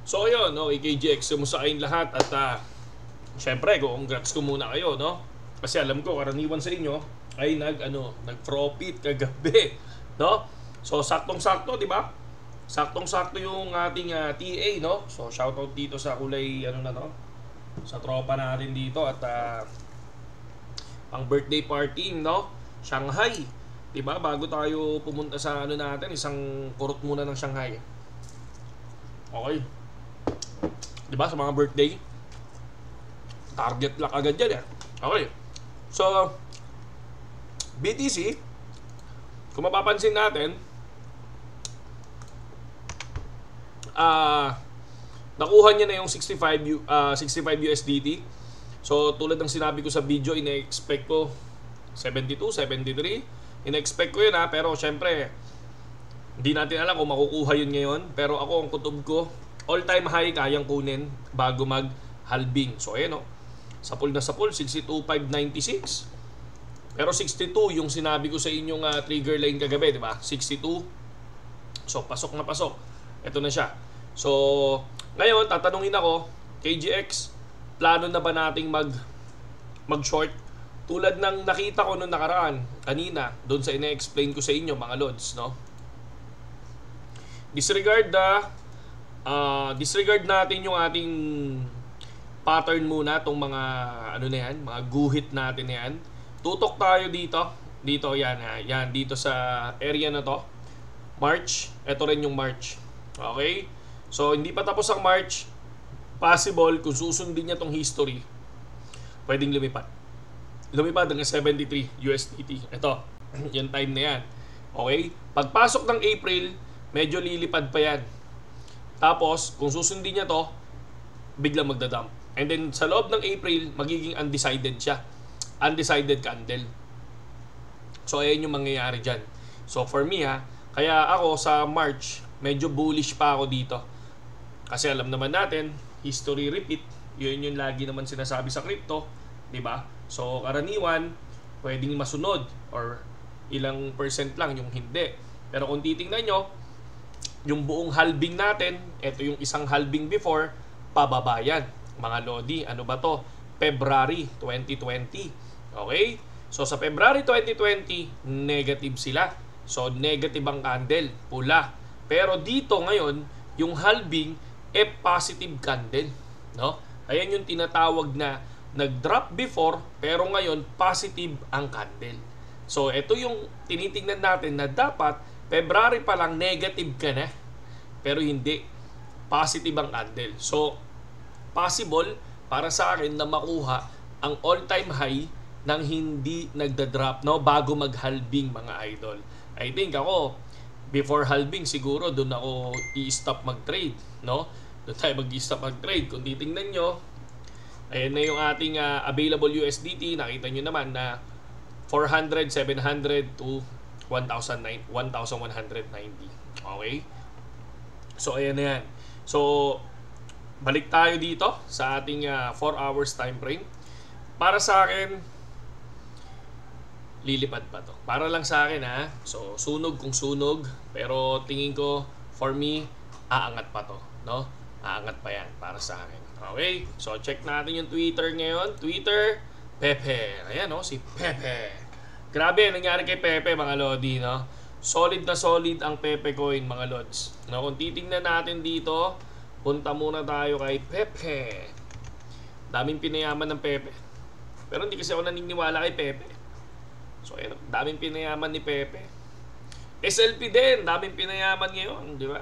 So ayun, no, KGX, kumusta kayong lahat? At syempre, congrats ko muna kayo, no? Kasi alam ko, karaniwan sa inyo ay nag-profit kagabi, no? So saktong-sakto, di ba? Saktong-sakto yung ating TA, no? So shoutout dito sa kulay, sa tropa natin dito at ang birthday party, no? Shanghai. 'Di ba? Bago tayo pumunta sa natin, isang kurot muna ng Shanghai. Okay. 'Di ba sa mga birthday? Target lock agad 'yan, eh. Okay. So BTC, kung mapapansin natin, nakuha niya na yung 65 USDT. So tulad ng sinabi ko sa video, ina-expect ko 72, 73. Ina-expect ko yun, pero syempre hindi natin alam kung makukuha yun ngayon. Pero ako, ang kutob ko, all-time high kayang kunin bago mag-halving. So ayan, sa pool na sa pool, 62,596. Pero 62 yung sinabi ko sa inyong trigger line kagabi, di ba? 62. So pasok na pasok. Ito na siya. So ngayon, tatanungin ako, KGX, plano na ba nating mag-short? Tulad ng nakita ko nung nakaraan, kanina, doon sa ina-explain ko sa inyo, mga lods, no? Disregard natin yung ating pattern muna, tong mga mga guhit natin na yan. Tutok tayo dito yan, dito sa area na to. March, ito rin yung March. Okay? So hindi pa tapos ang March, possible kung susundin niya tong history, pwedeng lumipad ng 73 USDT. Ito, yung time na yan. Okay? Pagpasok ng April, medyo lilipad pa yan. Tapos, kung susundin niya to, biglang magdadump. And then, sa loob ng April, magiging undecided siya. Undecided candle. So, ayan yung mangyayari dyan. So, for me, kaya ako sa March, medyo bullish pa ako dito. Kasi alam naman natin, history repeat. Yun yung lagi naman sinasabi sa crypto. Diba? So, karaniwan, pwedeng masunod or ilang percent lang yung hindi. Pero kung titingnan nyo, yung buong halving natin, ito yung isang halving before, pababa yan. Mga Lodi, ano ba to? February 2020. Okay? So, sa February 2020, negative sila. So, negative ang candle, pula. Pero dito ngayon, yung halving, positive candle. No? Ayan yung tinatawag na nag-drop before, pero ngayon positive ang candle. So ito yung tinitingnan natin na dapat February pa lang negative ka na, pero hindi, positive ang candle. So possible para sa akin na makuha ang all-time high nang hindi nagda-drop, no, bago mag-halving, mga idol. I think ako before halving siguro doon ako i-stop mag-trade, no? Doon tayo mag-i-stop mag-trade. Kung titingnan nyo, ayan na yung ating available USDT. Nakita nyo naman na 400, 700 to 1,190. Okay? So, ayan na yan. So, balik tayo dito sa ating 4 hours time frame. Para sa akin, lilipad pa to. Para lang sa akin, So, sunog kung sunog. Pero tingin ko, for me, aangat pa to. No? Aangat pa yan para sa akin. Okay, so check natin yung Twitter ngayon. Twitter, Pepe. Ayan, si Pepe. Grabe, nangyari kay Pepe, mga Lodi, no? Solid na solid ang Pepe coin, mga Lods. No, kung titingnan natin dito, punta muna tayo kay Pepe. Daming pinayaman ng Pepe. Pero hindi kasi ako naniniwala kay Pepe. So, ayan, daming pinayaman ni Pepe. SLP din, daming pinayaman ngayon, di ba?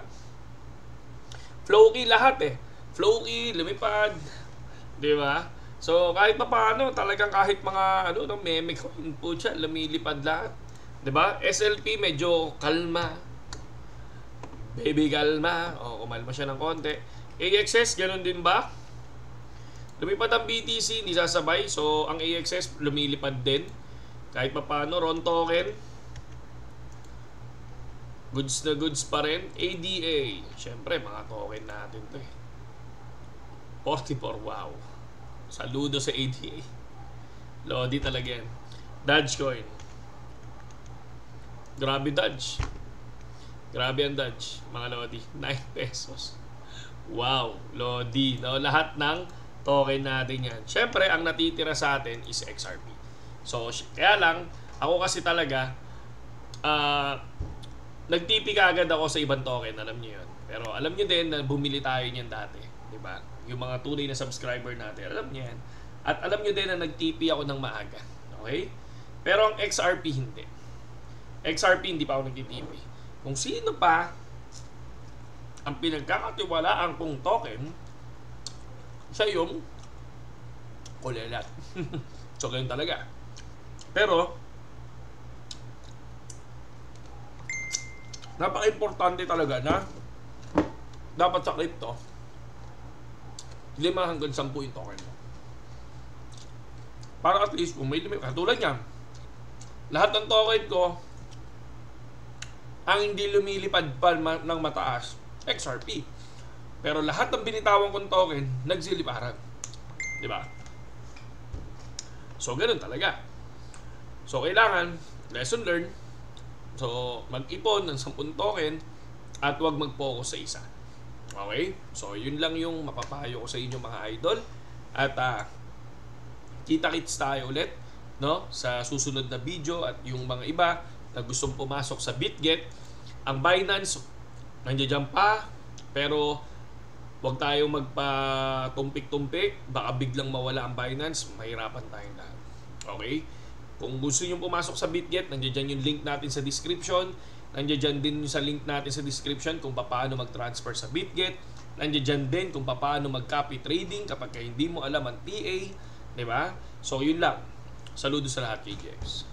Floki lahat, Floki, lumipad, di ba? So, kahit pa paano, talagang kahit mga, meme coin po siya, lumilipad lahat. Di ba? SLP, medyo kalma. Baby kalma. Kumalma siya ng konti. AXS, ganun din ba? Lumipad ang BTC, hindi sasabay. So, ang AXS, lumilipad din. Kahit pa paano, Ron token, goods na goods pa rin. ADA, syempre, mga token natin to 44, wow. Saludo sa ADA. Lodi talaga yan. Dogecoin. Grabe Doge. Grabe ang Doge, mga Lodi. 9 pesos. Wow, Lodi, no? Lahat ng token natin yan. Siyempre, ang natitira sa atin is XRP. So, kaya lang, ako kasi talaga, nag-TP ka agad ako sa ibang token, alam niyo yun. Pero alam niyo din na bumili tayo niyan dati, di ba? Yung mga tunay na subscriber natin, alam niyo yan. At alam niyo din na nag-TP ako ng maaga. Okay? Pero ang XRP hindi. XRP hindi pa ako nag-TP. Kung sino pa ang pinagkakatiwalaan kong token, siya yung kulelat. So, ganyan talaga. Pero, napaka-importante talaga na dapat sa crypto 5 hanggang 10 yung token mo. Para at least kung may limit, katulad niya, lahat ng token ko ang hindi lumilipad pa ng mataas, XRP. Pero lahat ng binitawan kong token, nagsiliparan. Di ba? So, ganun talaga. So, kailangan, lesson learned. So, mag-ipon ng 10 token at huwag mag-focus sa isa. Okay? So, yun lang yung mapapayo ko sa inyo mga idol. At kita-kits tayo ulit, no? Sa susunod na video. At yung mga iba na gustong pumasok sa BitGet, ang Binance nandiyan pa, pero huwag tayong magpa-tumpik-tumpik. Baka biglang mawala ang Binance, mahirapan tayong lahat. Okay? Kung gusto nyo pumasok sa BitGet, nandiyan yung link natin sa description. Nandiyan din sa link natin sa description kung paano mag-transfer sa BitGet. Nandiyan din kung paano mag-copy trading kapag hindi mo alam ang TA. Diba? So, yun lang. Saludo sa lahat, KJX.